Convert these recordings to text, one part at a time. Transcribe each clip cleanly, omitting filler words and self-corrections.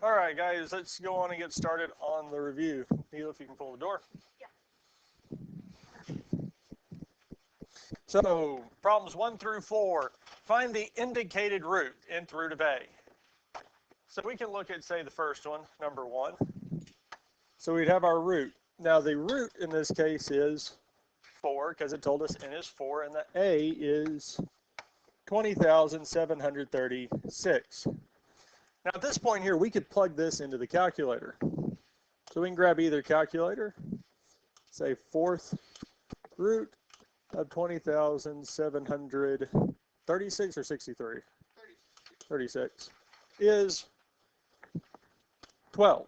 All right, guys, let's go on and get started on the review. Neil, if you can pull the door. So, problems 1 through 4. Find the indicated root, nth root of a. So we can look at, say, the first one, number 1. So we'd have our root. Now, the root in this case is 4, because it told us n is 4, and the a is 20,736. Now, at this point here, we could plug this into the calculator. So we can grab either calculator, say 4th root of 20,736 or 63? 36 is 12.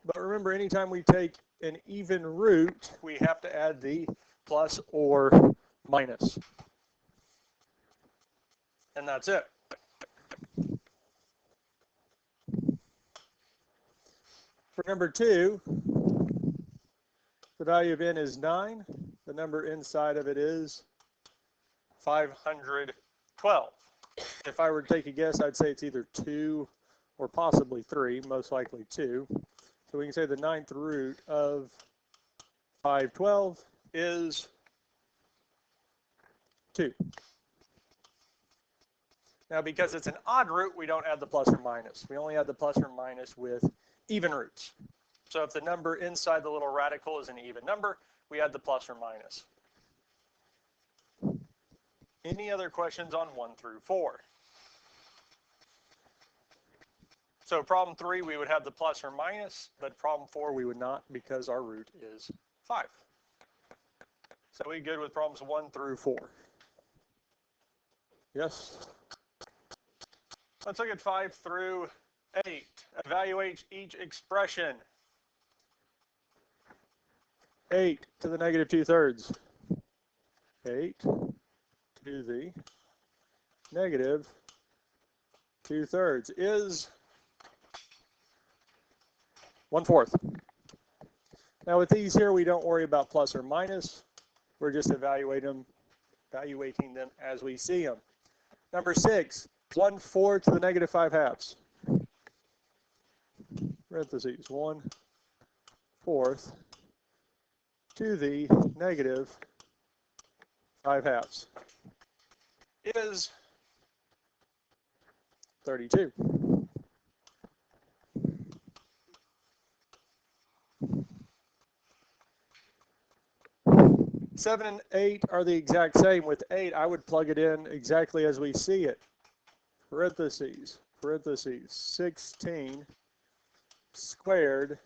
But remember, anytime we take an even root, we have to add the plus or minus. And that's it. For number 2, the value of n is 9. The number inside of it is 512. If I were to take a guess, I'd say it's either 2 or possibly 3, most likely 2. So we can say the 9th root of 512 is 2. Now, because it's an odd root, we don't add the plus or minus. We only add the plus or minus with even roots. So if the number inside the little radical is an even number, we add the plus or minus. Any other questions on 1 through 4? So problem 3, we would have the plus or minus, but problem 4, we would not because our root is 5. So we good with problems 1 through 4? Yes? Let's look at 5 through 8. Evaluate each expression. 8 to the negative 2/3. 8 to the negative 2/3 is 1/4. Now with these here, we don't worry about plus or minus. We're just evaluating them as we see them. Number 6, 1/4 to the negative 5/2. Parentheses, 1/4 to the negative 5/2 is 32. Seven and 8 are the exact same. With 8, I would plug it in exactly as we see it. Parentheses, 16 squared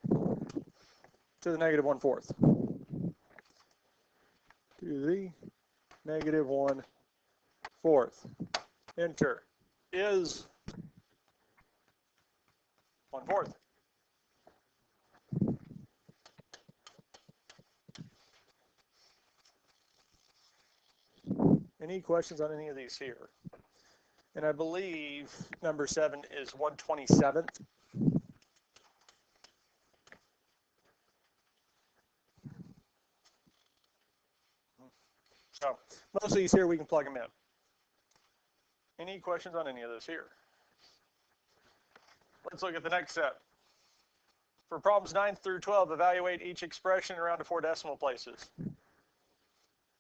to the negative 1/4. To the negative 1/4. Enter. Is 1/4. Any questions on any of these here? And I believe number 7 is 1/27th. So most of these here, we can plug them in. Any questions on any of those here? Let's look at the next set. For problems 9 through 12, evaluate each expression around to 4 decimal places.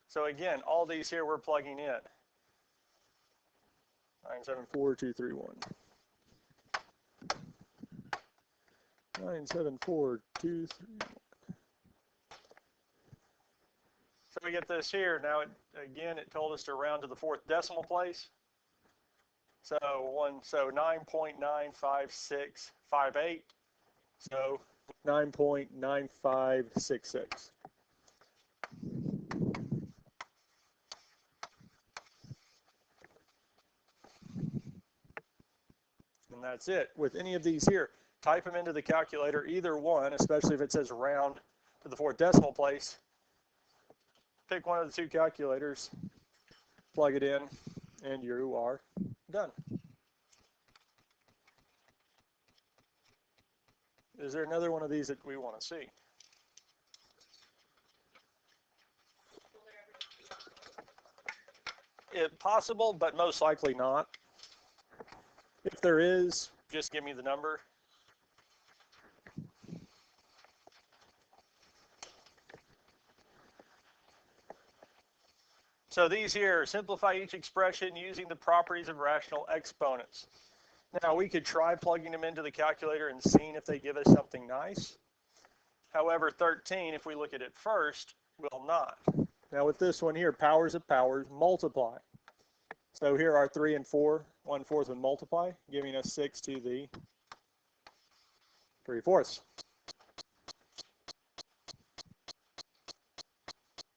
So again, all these here we're plugging in. 974,231. 974,231. So we get this here. Now, it told us to round to the 4th decimal place. So 9.95658. So 9.9566. And that's it. With any of these here, type them into the calculator, either one, especially if it says round to the 4th decimal place. Pick one of the 2 calculators, plug it in, and you are done. Is there another one of these that we want to see? It's possible, but most likely not. If there is, just give me the number. So these here, simplify each expression using the properties of rational exponents. Now we could try plugging them into the calculator and seeing if they give us something nice. However, 13, if we look at it first, will not. Now with this one here, powers of powers multiply. So here are 3 and 4, 1/4 would multiply, giving us 6 to the 3/4.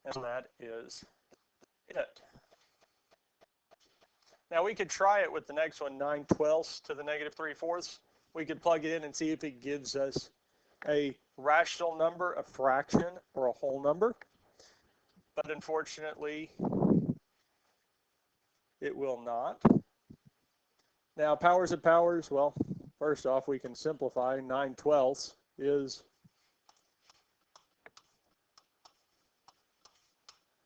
And that is it. Now we could try it with the next one, 9/12 to the negative 3/4. We could plug it in and see if it gives us a rational number, a fraction, or a whole number. But unfortunately, it will not. Now powers of powers, well, first off, we can simplify. 9/12 is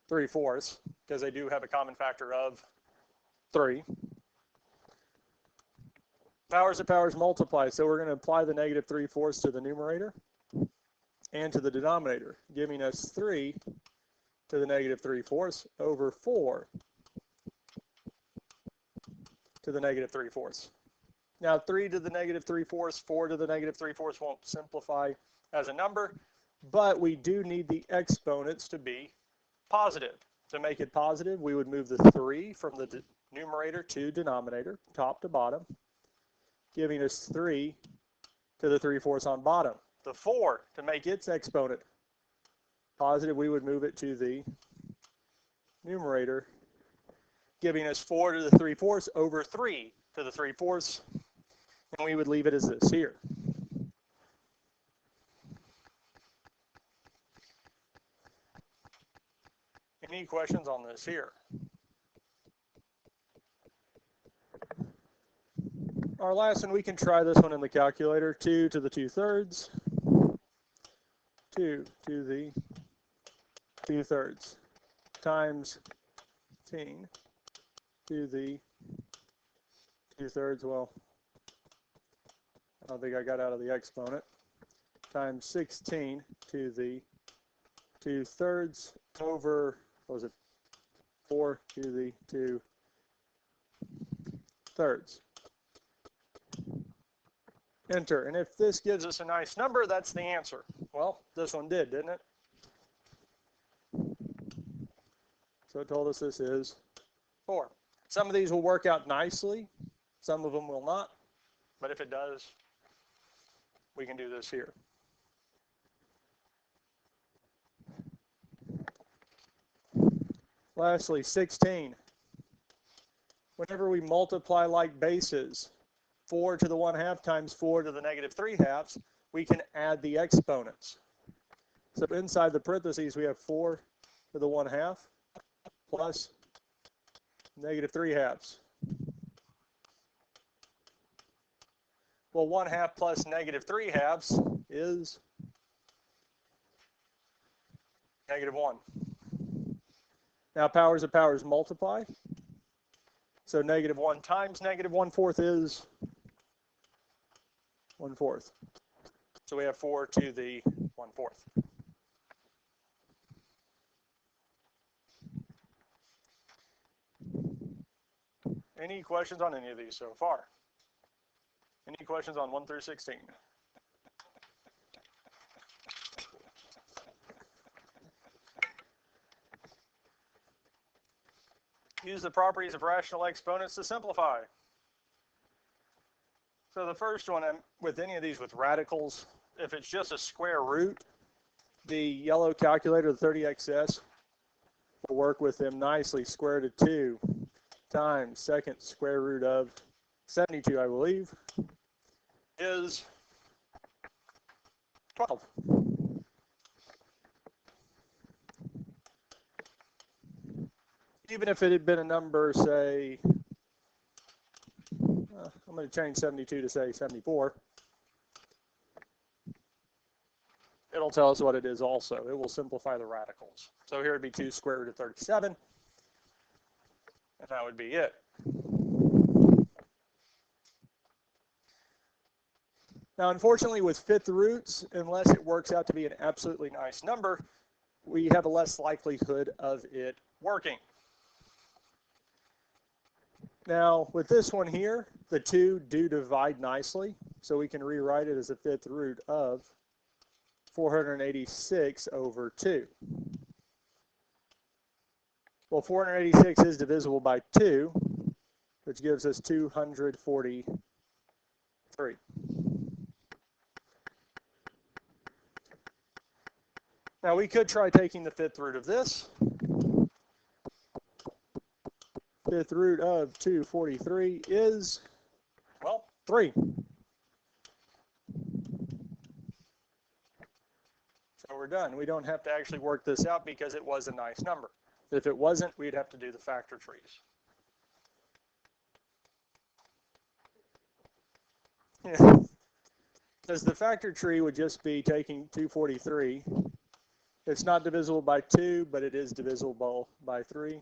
3/4, because they do have a common factor of 3. Powers of powers multiply, so we're going to apply the negative 3/4 to the numerator and to the denominator, giving us 3 to the negative 3/4 over 4 to the negative 3/4. Now 3 to the negative 3/4, 4 to the negative 3/4 won't simplify as a number, but we do need the exponents to be positive. To make it positive, we would move the 3 from the numerator to denominator, top to bottom, giving us 3 to the 3/4 on bottom. The 4, to make its exponent positive, we would move it to the numerator, giving us 4 to the 3/4 over 3 to the 3/4, and we would leave it as this here. Any questions on this here? Our last one, we can try this one in the calculator. 2 to the 2/3. 2 to the 2/3 times 10 to the 2/3. Well, I don't think I got out of the exponent. Times 16 to the 2/3 over, what was it, 4 to the 2/3. Enter. And if this gives us a nice number, that's the answer. Well, this one did, didn't it? So it told us this is 4. Some of these will work out nicely. Some of them will not. But if it does, we can do this here. Lastly, 16. Whenever we multiply like bases, 4 to the 1/2 times 4 to the negative 3/2, we can add the exponents. So inside the parentheses, we have 4 to the 1/2 plus negative 3/2. Well, 1/2 plus negative 3/2 is -1. Now powers of powers multiply. So -1 times -1/4 is 1/4. So we have 4 to the 1/4. Any questions on any of these so far? Any questions on 1 through 16? Use the properties of rational exponents to simplify. So the first one, with any of these with radicals, if it's just a square root, the yellow calculator, the 30XS, will work with them nicely. Square root of 2 times second square root of 72, I believe, is 12. Even if it had been a number, say, I'm going to change 72 to say 74. It'll tell us what it is also. It will simplify the radicals. So here would be 2 square root of 37, and that would be it. Now, unfortunately, with fifth roots, unless it works out to be an absolutely nice number, we have a less likelihood of it working. Now, with this one here, the 2 do divide nicely, so we can rewrite it as a fifth root of 486 over 2. Well, 486 is divisible by 2, which gives us 243. Now, we could try taking the fifth root of this. Fifth root of 243 is, well, 3. So we're done. We don't have to actually work this out because it was a nice number. If it wasn't, we'd have to do the factor trees. Yeah. Because the factor tree would just be taking 243. It's not divisible by 2, but it is divisible by 3.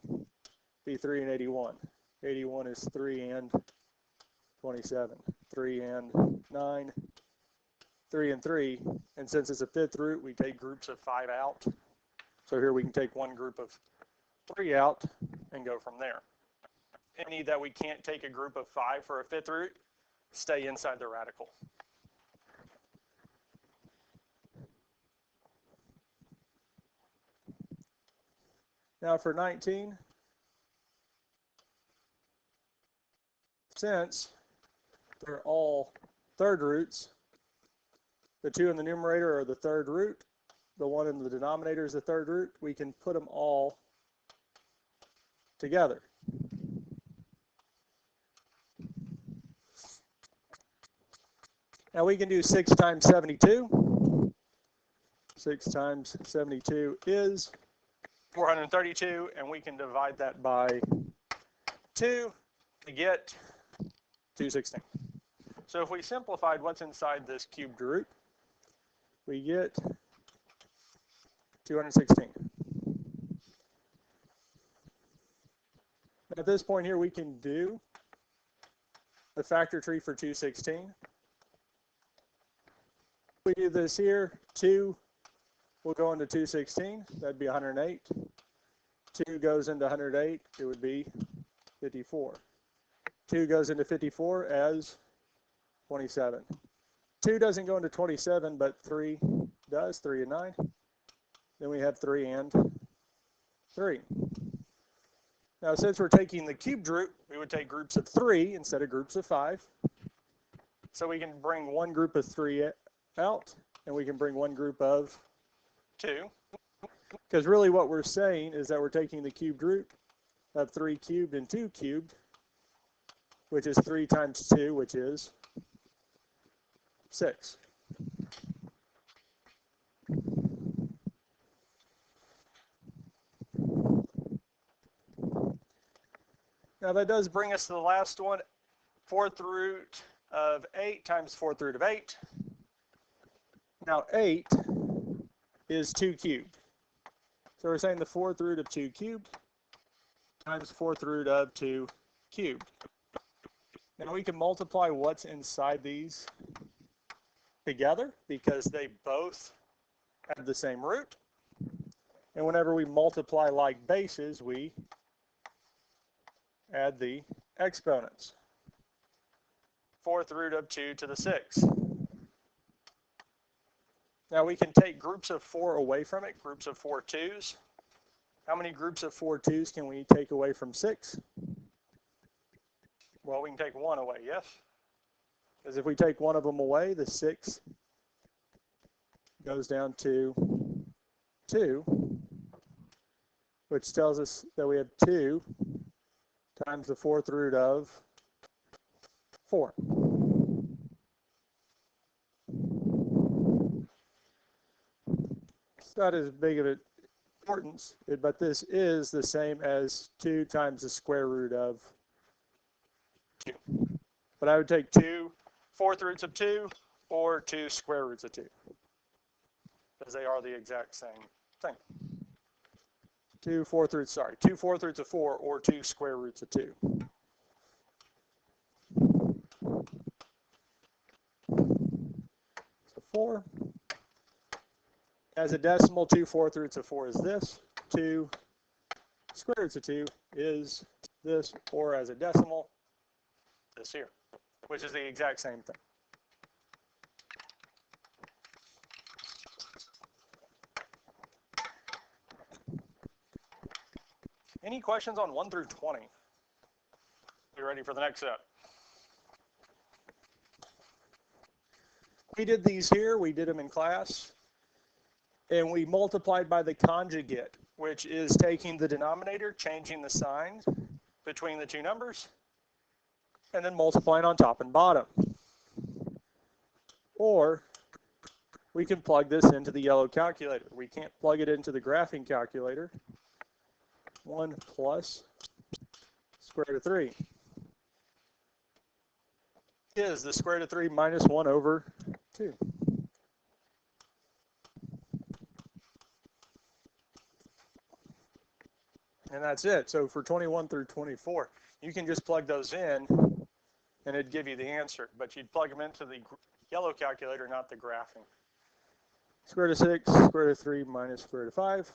Be 3 and 81. 81 is 3 and 27. 3 and 9. 3 and 3. And since it's a fifth root, we take groups of 5 out. So here we can take one group of 3 out and go from there. Any that we can't take a group of 5 for a fifth root, stay inside the radical. Now for 19, since they're all third roots, the 2 in the numerator are the third root, the 1 in the denominator is the third root, we can put them all together. Now we can do 6 times 72. 6 times 72 is 432, and we can divide that by 2 to get 216. So if we simplified what's inside this cubed root, we get 216. At this point here, we can do the factor tree for 216. We do this here, 2 will go into 216, that'd be 108. 2 goes into 108, it would be 54. 2 goes into 54 as 27. 2 doesn't go into 27, but 3 does, 3 and 9. Then we have 3 and 3. Now, since we're taking the cubed root, we would take groups of 3 instead of groups of 5. So we can bring one group of 3 out, and we can bring one group of 2. Because really what we're saying is that we're taking the cubed root of 3 cubed and 2 cubed, which is 3 times 2, which is 6. Now that does bring us to the last one, 4th root of 8 times 4th root of 8. Now 8 is 2 cubed. So we're saying the 4th root of 2 cubed times 4th root of 2 cubed. Now we can multiply what's inside these together because they both have the same root. And whenever we multiply like bases, we add the exponents. 4th root of 2 to the 6. Now we can take groups of 4 away from it, groups of 4 2's. How many groups of 4 2's can we take away from 6? Well, we can take 1 away, yes? Because if we take one of them away, the 6 goes down to 2, which tells us that we have 2 times the 4th root of 4. It's not as big of an importance, but this is the same as 2 times the square root of 2. But I would take 2 4th roots of 2 or 2 square roots of 2, because they are the exact same thing. 2 4th roots of 4 or 2 square roots of 2. As a decimal, 2/4 roots of 4 is this. 2 square roots of 2 is this, or as a decimal, this here, which is the exact same thing. Any questions on 1 through 20? You ready for the next set? We did these here, we did them in class, and we multiplied by the conjugate, which is taking the denominator, changing the sign between the two numbers, and then multiplying on top and bottom. Or we can plug this into the yellow calculator. We can't plug it into the graphing calculator. 1 plus square root of 3 is the square root of 3 minus 1 over 2. And that's it. So for 21 through 24, you can just plug those in and it'd give you the answer. But you'd plug them into the yellow calculator, not the graphing. Square root of 6, square root of 3 minus square root of 5.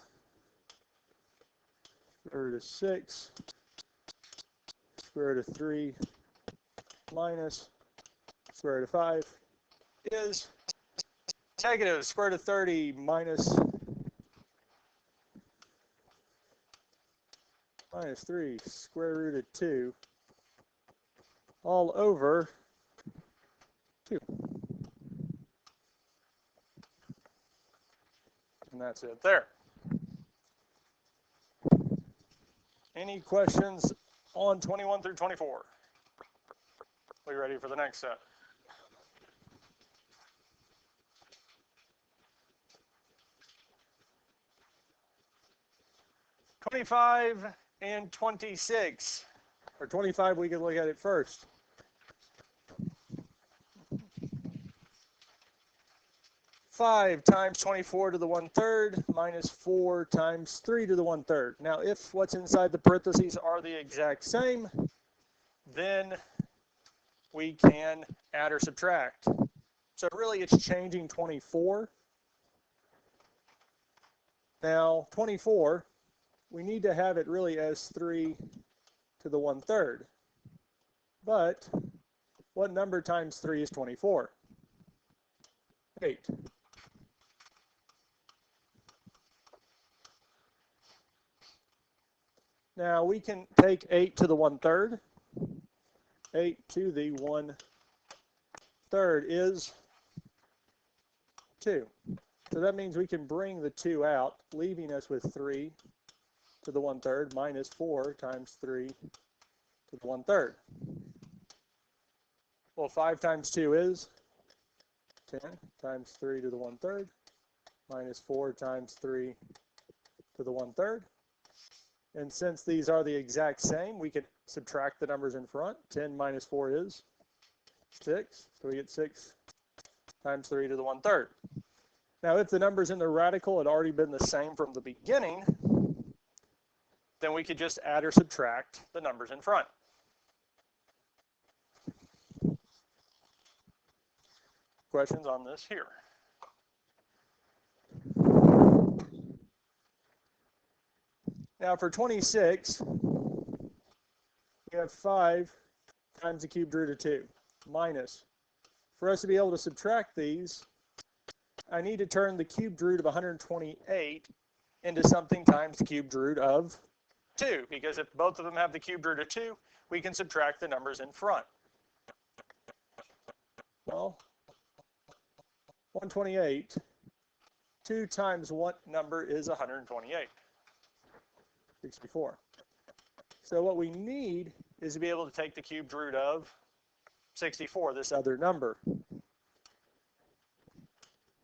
Square root of 6, square root of 3 minus square root of 5 is negative square root of 30 minus 3 square root of 2 all over 2. And that's it there. Any questions on 21 through 24? We ready for the next set? (25) and 26. Or 25, we can look at it first. (5) times 24 to the 1/3 minus 4 times 3 to the 1/3. Now, if what's inside the parentheses are the exact same, then we can add or subtract. So really, it's changing 24. Now, 24, we need to have it really as 3 to the 1/3. But what number times 3 is 24? 8. Now we can take 8 to the 1/3. 8 to the 1/3 is 2. So that means we can bring the 2 out, leaving us with 3 to the 1/3 minus 4 times 3 to the 1/3. Well, 5 times 2 is 10 times 3 to the 1/3 minus 4 times 3 to the 1/3. And since these are the exact same, we could subtract the numbers in front. 10 minus 4 is 6. So we get 6 times 3 to the 1/3. Now, if the numbers in the radical had already been the same from the beginning, then we could just add or subtract the numbers in front. Questions on this here? Now for 26, we have 5 times the cubed root of 2 minus. For us to be able to subtract these, I need to turn the cubed root of 128 into something times the cubed root of 2, because if both of them have the cubed root of 2, we can subtract the numbers in front. Well, 128, 2 times what number is 128? 64. So what we need is to be able to take the cubed root of 64, this other number.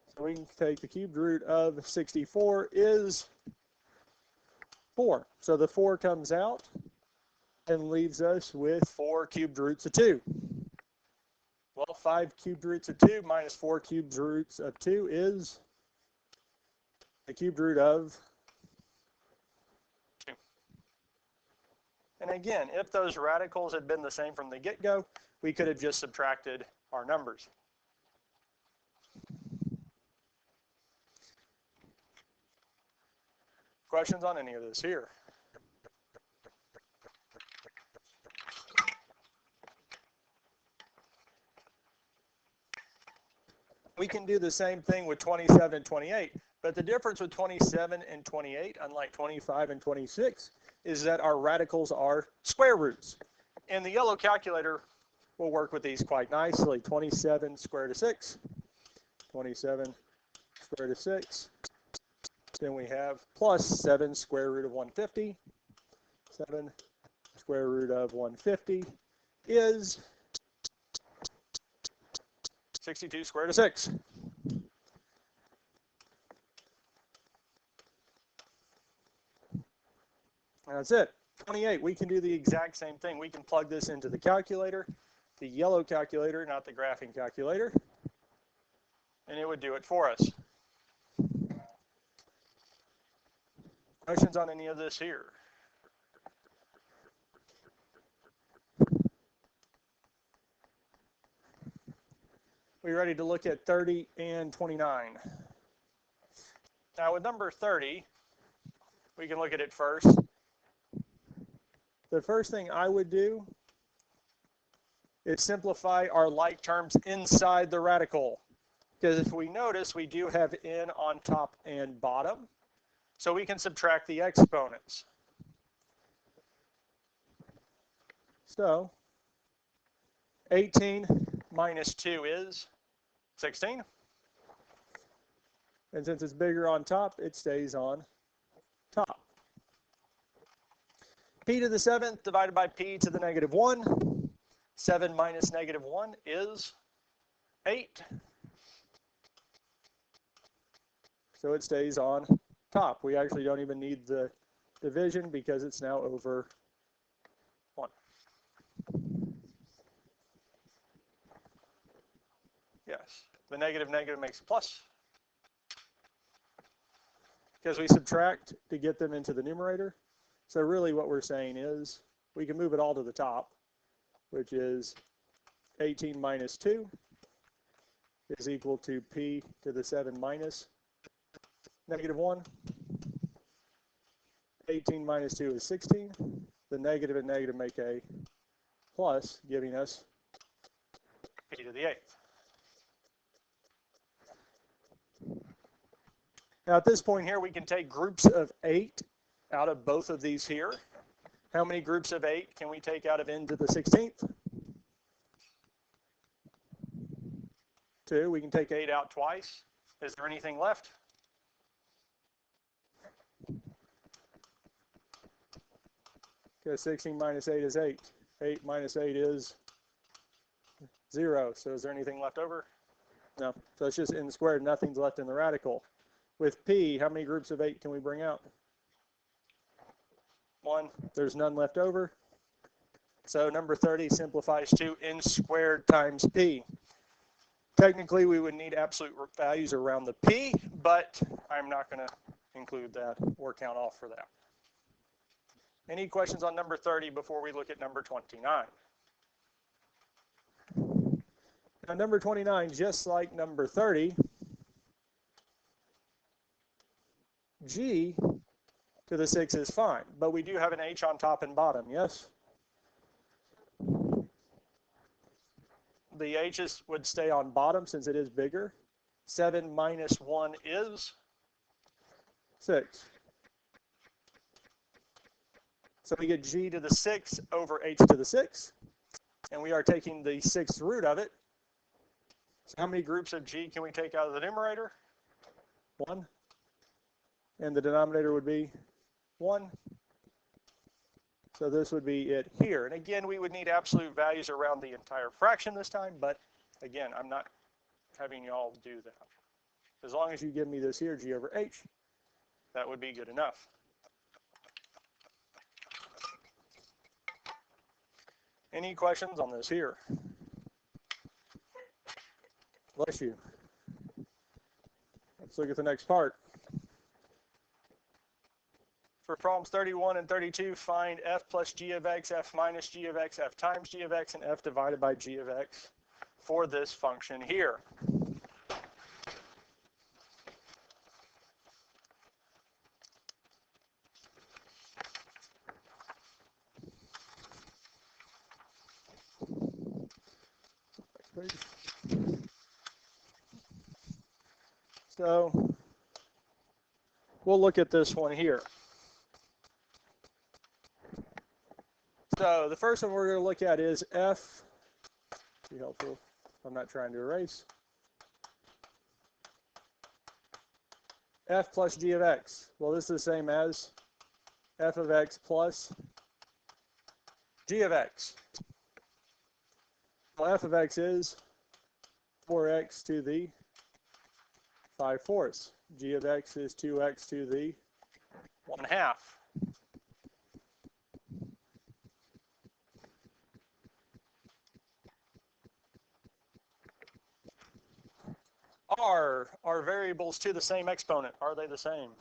So we can take the cubed root of 64 is 4. So the 4 comes out and leaves us with 4 cubed roots of 2. Well, 5 cubed roots of 2 minus 4 cubed roots of 2 is the cubed root of 2. And again, if those radicals had been the same from the get-go, we could have just subtracted our numbers. Questions on any of this here? We can do the same thing with 27 and 28, but the difference with 27 and 28, unlike 25 and 26, is that our radicals are square roots. And the yellow calculator will work with these quite nicely. 27 square root of 6, 27 square root of 6. Then we have plus 7 square root of 150. 7 square root of 150 is 62 square root of 6. That's it. 28, we can do the exact same thing. We can plug this into the calculator, the yellow calculator, not the graphing calculator, and it would do it for us. Questions on any of this here? We ready to look at 30 and 29. Now with number 30, we can look at it first. The first thing I would do is simplify our like terms inside the radical. Because if we notice, we do have n on top and bottom. So we can subtract the exponents. So 18 minus 2 is 16. And since it's bigger on top, it stays on top. P to the 7th divided by p to the negative 1. 7 minus negative 1 is 8. So it stays on top. We actually don't even need the division because it's now over 1. Yes, the negative makes a plus. Because we subtract to get them into the numerator. So really what we're saying is we can move it all to the top, which is 18 minus 2 is equal to p to the 7 minus negative 1. 18 minus 2 is 16. The negative and negative make a plus, giving us p to the 8th. Now at this point here, we can take groups of 8 out of both of these here. How many groups of 8 can we take out of n to the 16th? 2. We can take 8 out twice. Is there anything left? Okay, 16 minus 8 is 8. 8 minus 8 is 0. So is there anything left over? No. So it's just n squared. Nothing's left in the radical. With p, how many groups of 8 can we bring out? 1. There's none left over. So number 30 simplifies to n squared times p. Technically, we would need absolute values around the p, but I'm not going to include that or count off for that. Any questions on number 30 before we look at number 29? Now, number 29, just like number 30, g to the 6 is fine, but we do have an h on top and bottom, yes? The h's would stay on bottom since it is bigger. 7 minus 1 is 6. So we get g to the 6 over h to the 6, and we are taking the 6th root of it. So how many groups of g can we take out of the numerator? 1. And the denominator would be 1. So this would be it here. And again, we would need absolute values around the entire fraction this time, but again, I'm not having you all do that. As long as you give me this here, g over h, that would be good enough. Any questions on this here? Bless you. Let's look at the next part. For problems 31 and 32, find f plus g of x, f minus g of x, f times g of x, and f divided by g of x for this function here. page. So we'll look at this one here. So the first one we're going to look at is f. Be helpful. I'm not trying to erase. F plus g of x. Well, this is the same as f of x plus g of x. Well, f of x is 4x to the 5/4. G of x is 2x to the 1/2. Are variables to the same exponent? Are they the same?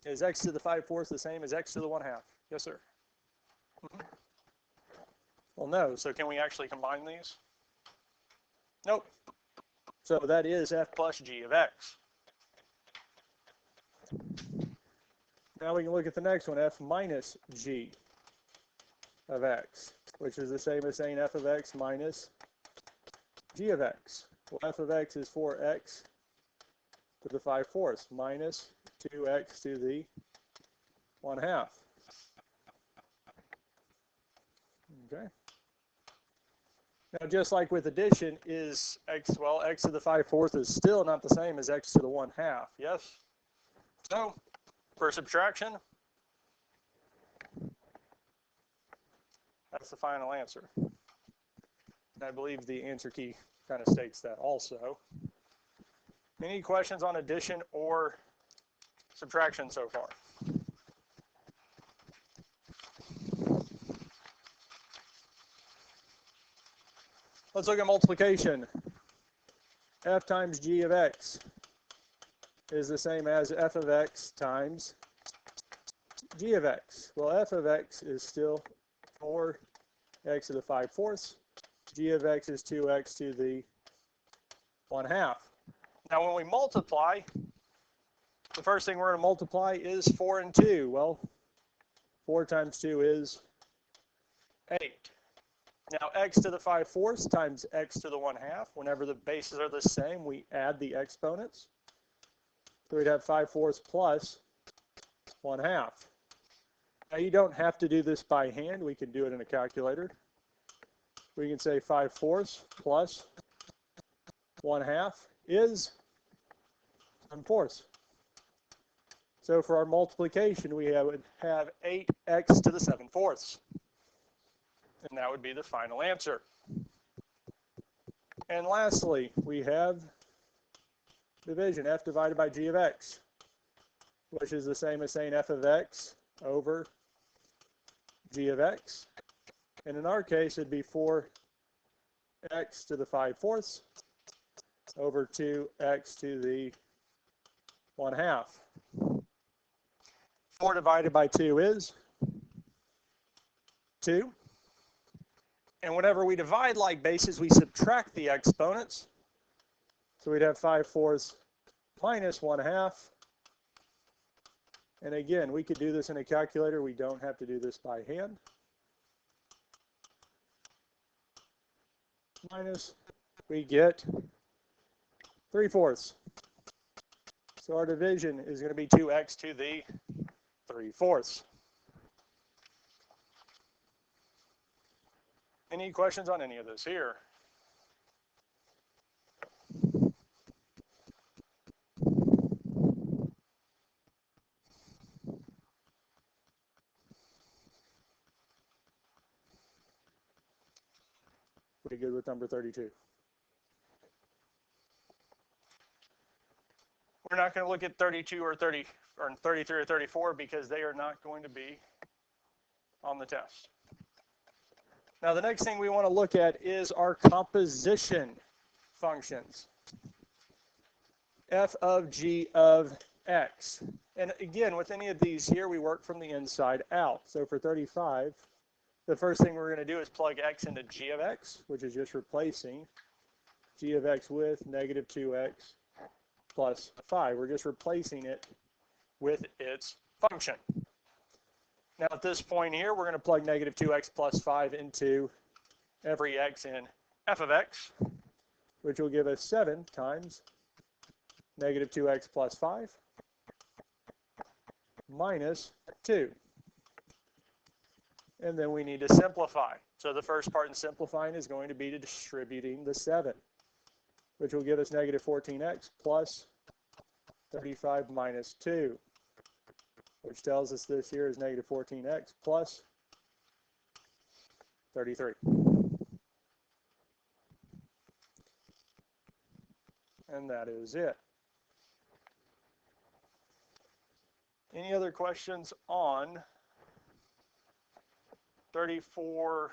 Is x to the 5/4 the same as x to the 1/2? Yes, sir. Well, no. So can we actually combine these? Nope. So that is f plus g of x. Now we can look at the next one, f minus g of x, which is the same as saying f of x minus g of x. Well, f of x is 4x to the 5/4 minus 2x to the 1/2. Okay. Now, just like with addition, is x, well, x to the 5/4 is still not the same as x to the 1/2. Yes? So, for subtraction, that's the final answer. And I believe the answer key kind of states that also. Any questions on addition or subtraction so far? Let's look at multiplication. F times g of x is the same as f of x times g of x. Well, f of x is still 4x to the 5/4. G of x is 2x to the 1/2. Now, when we multiply, the first thing we're going to multiply is 4 and 2. Well, 4 times 2 is 8. Now, x to the 5/4 times x to the 1/2. Whenever the bases are the same, we add the exponents. So we'd have 5/4 plus 1/2. Now, you don't have to do this by hand. We can do it in a calculator. We can say 5/4 plus 1/2 is 7/4. So for our multiplication, we would have 8x to the 7/4. And that would be the final answer. And lastly, we have division, f divided by g of x, which is the same as saying f of x over g of x. And in our case, it'd be 4x to the 5/4 over 2x to the 1/2. 4 divided by 2 is 2. And whenever we divide like bases, we subtract the exponents. So we'd have 5/4 minus 1/2. And again, we could do this in a calculator. We don't have to do this by hand. Minus, we get 3/4. So our division is going to be 2x to the 3/4. Any questions on any of this here? Pretty good with number 32. We're not going to look at 32 or 30 or 33 or 34 because they are not going to be on the test. Now, the next thing we want to look at is our composition functions. F of g of x. And again, with any of these here, we work from the inside out. So for 35, the first thing we're going to do is plug x into g of x, which is just replacing g of x with negative 2x plus 5. We're just replacing it with its function. Now at this point here, we're going to plug negative 2x plus 5 into every x in f of x, which will give us 7 times negative 2x plus 5 minus 2. And then we need to simplify. So the first part in simplifying is going to be distributing the 7, which will give us negative 14x plus 35 minus 2, which tells us this here is negative 14x plus 33. And that is it. Any other questions on 34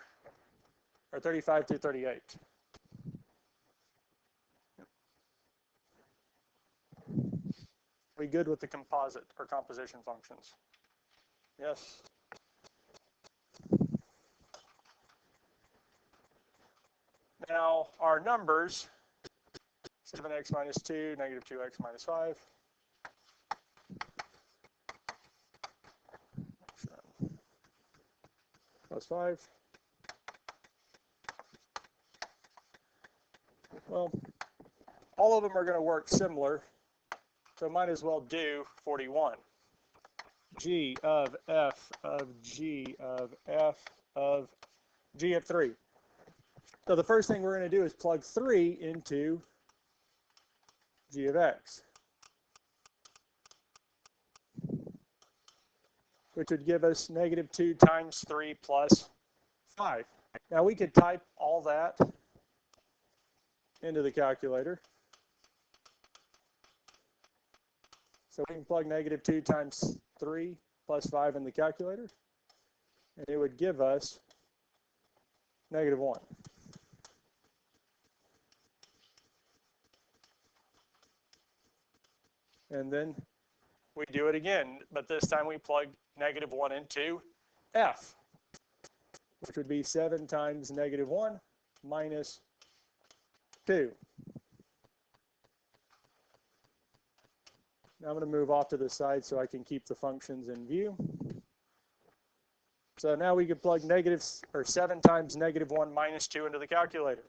or 35 through 38? We good with the composite or composition functions? Yes. Now our numbers, 7x minus 2, negative 2x minus 5. Plus 5. Well, all of them are going to work similar, so might as well do 41. G of f of g of f of g of 3. So the first thing we're going to do is plug 3 into g of x, which would give us negative 2 times 3 plus 5. Now we could type all that into the calculator. So we can plug negative 2 times 3 plus 5 in the calculator, and it would give us negative 1. And then we do it again, but this time we plug negative 1 into f, which would be 7 times negative 1 minus 2. Now I'm going to move off to the side so I can keep the functions in view. So now we could plug 7 times negative 1 minus 2 into the calculator,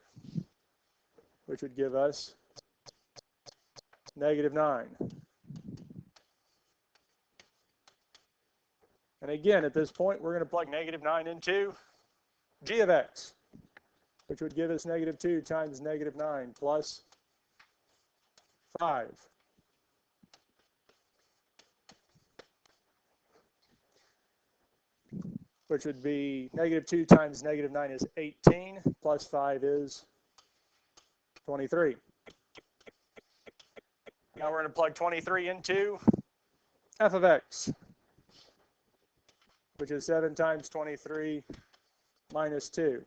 which would give us negative 9. And again, at this point, we're going to plug negative 9 into g of x, which would give us negative 2 times negative 9 plus 5. Which would be negative 2 times negative 9 is 18, plus 5 is 23. Now we're going to plug 23 into f of x, which is 7 times 23 minus 2.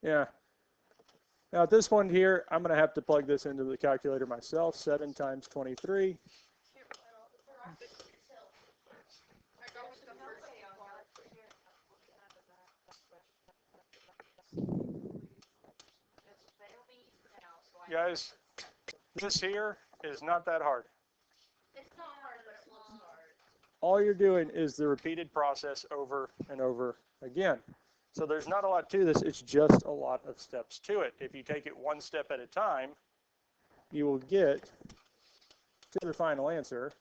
Yeah. Now at this point here, I'm going to have to plug this into the calculator myself. 7 times 23. Guys, this here is not that hard. It's not hard, but it's not hard. All you're doing is the repeated process over and over again. So there's not a lot to this, it's just a lot of steps to it. If you take it one step at a time, you will get to the final answer.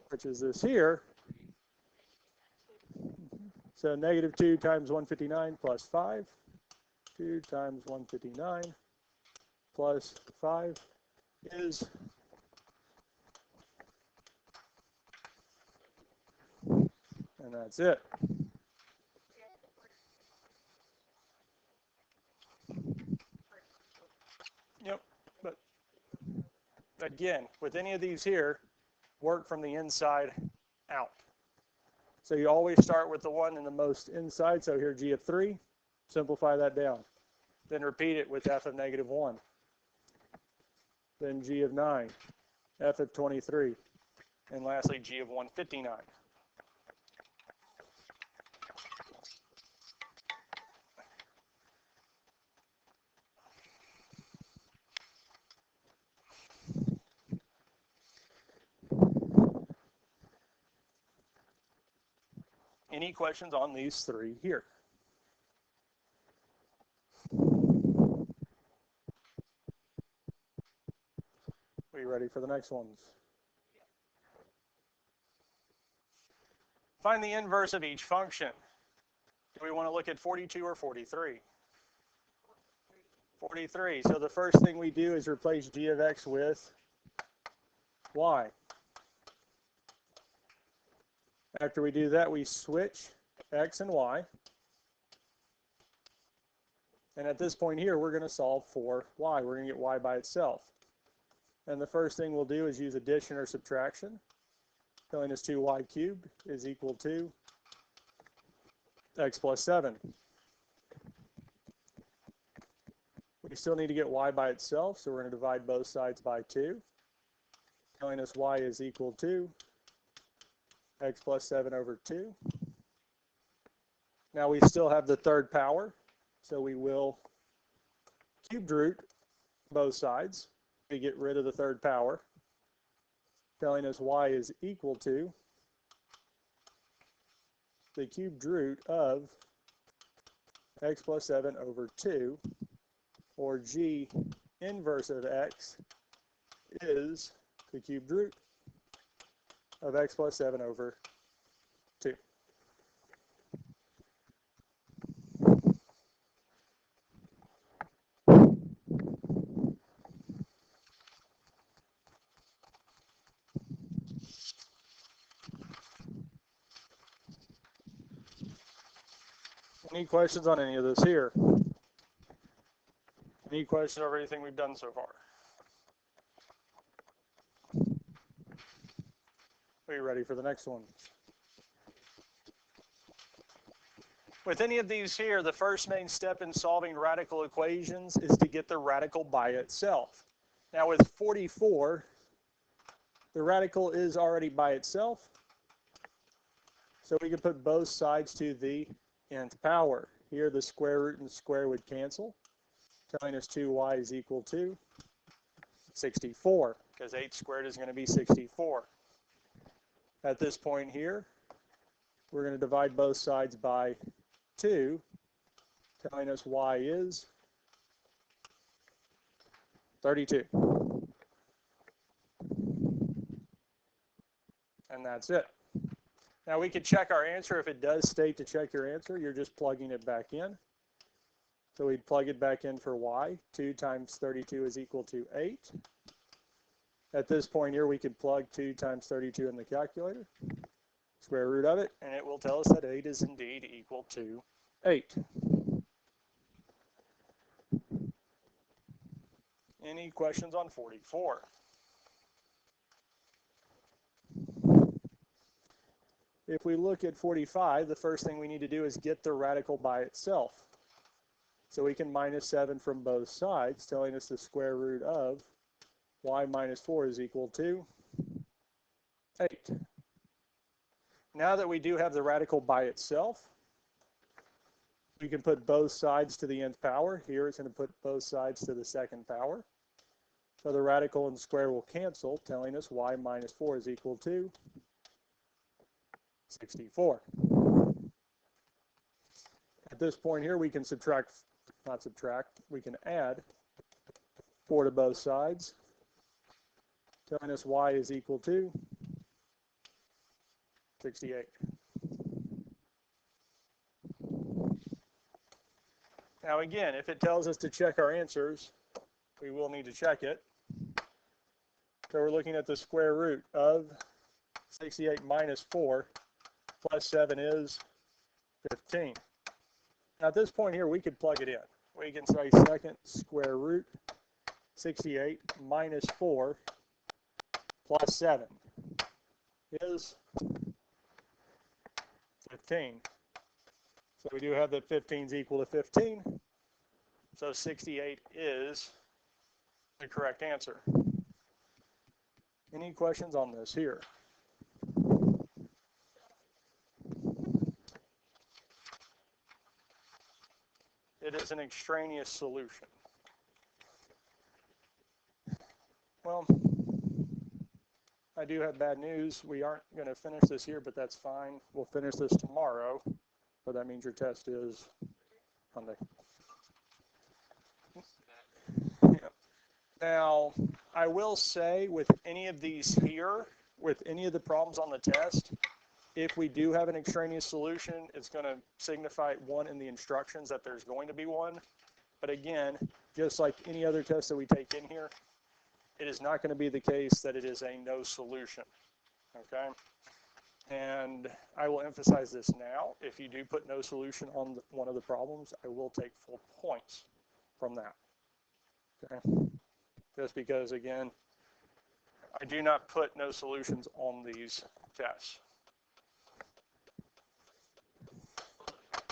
Which is this here. So negative 2 times 159 plus 5. 2 times 159 plus 5 is and that's it. Yep, but again, with any of these here, work from the inside out. So you always start with the one in the most inside. So here, g of 3, simplify that down. Then repeat it with f of negative 1. Then g of 9, f of 23, and lastly, g of 159. Any questions on these three here? Are you ready for the next ones? Find the inverse of each function. Do we want to look at 42 or 43? 43. So the first thing we do is replace g of x with y. After we do that, we switch x and y. And at this point here, we're going to solve for y. We're going to get y by itself. And the first thing we'll do is use addition or subtraction, telling us 2y cubed is equal to x plus 7. We still need to get y by itself, so we're going to divide both sides by 2, telling us y is equal to x plus 7 over 2. Now we still have the third power, so we will cubed root both sides to get rid of the third power, telling us y is equal to the cubed root of x plus 7 over 2, or g inverse of x is the cubed root of x plus 7 over 2. Any questions on any of this here? Any questions over anything we've done so far? Are you ready for the next one? With any of these here, the first main step in solving radical equations is to get the radical by itself. Now with 44, the radical is already by itself, so we can put both sides to the nth power. Here the square root and square would cancel, telling us 2y is equal to 64, because 8 squared is going to be 64. At this point here, we're going to divide both sides by 2, telling us y is 32. And that's it. Now we could check our answer. If it does state to check your answer, you're just plugging it back in. So we'd plug it back in for y. 2 times 32 is equal to 8. At this point here, we could plug 2 times 32 in the calculator, square root of it, and it will tell us that 8 is indeed equal to 8. Any questions on 44? If we look at 45, the first thing we need to do is get the radical by itself. So we can minus 7 from both sides, telling us the square root of y minus 4 is equal to 8. Now that we do have the radical by itself, we can put both sides to the nth power. Here it's going to put both sides to the second power. So the radical and square will cancel, telling us y minus 4 is equal to 64. At this point here, we can we can add 4 to both sides, telling us y is equal to 68. Now again, if it tells us to check our answers, we will need to check it. So we're looking at the square root of 68 minus 4 plus 7 is 15. Now at this point here, we could plug it in. We can say second square root 68 minus 4 plus 7 is 15. So we do have that 15 is equal to 15. So 68 is the correct answer. Any questions on this here? It is an extraneous solution. Well, I I do have bad news. We aren't going to finish this here, but that's fine. We'll finish this tomorrow, but that means your test is Monday. Yeah. Now, I will say with any of these here, with any of the problems on the test, if we do have an extraneous solution, it's going to signify one in the instructions that there's going to be one. But again, just like any other test that we take in here, it is not going to be the case that it is a no solution, okay? And I will emphasize this now. If you do put no solution on one of the problems, I will take full points from that, okay? Just because, again, I do not put no solutions on these tests.